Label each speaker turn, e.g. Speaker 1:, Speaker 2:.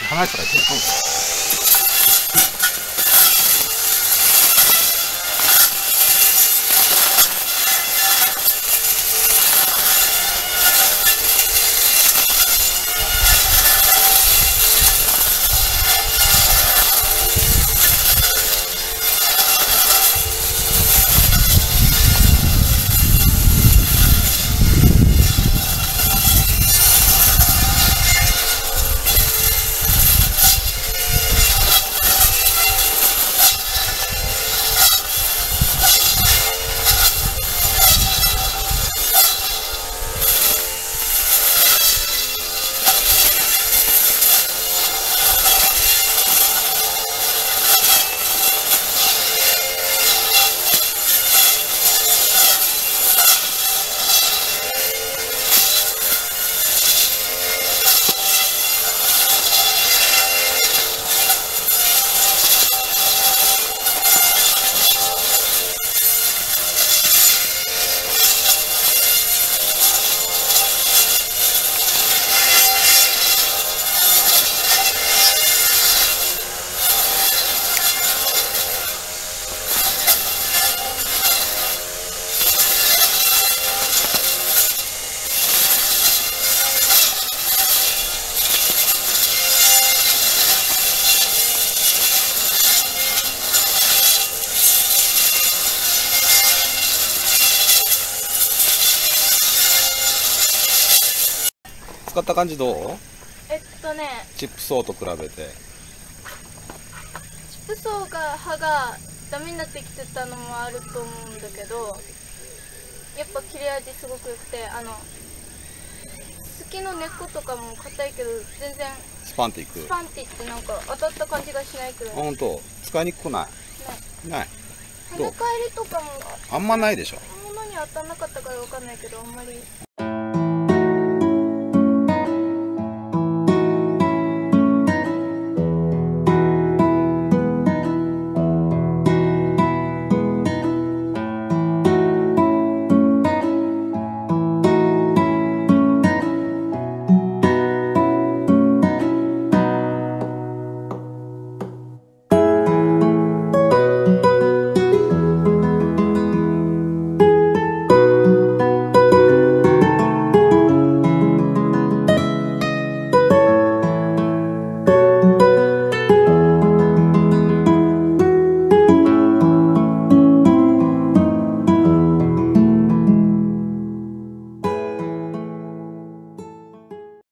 Speaker 1: 離れたら結構。使った感じどう？チップソーと比べて。
Speaker 2: チップソーが刃がダメになってきてたのもあると思うんだけど、やっぱ切れ味すごく良くて、茎の根っことかも硬いけど全然
Speaker 1: スパンっていく。
Speaker 2: スパンっていってなんか当たった感じがしないくらい。
Speaker 1: ほんと使いにくくない？ない。
Speaker 2: 跳ね返りとかも
Speaker 1: あんまないでしょ。
Speaker 2: 物に当たんなかったから分かんないけど、あんまり。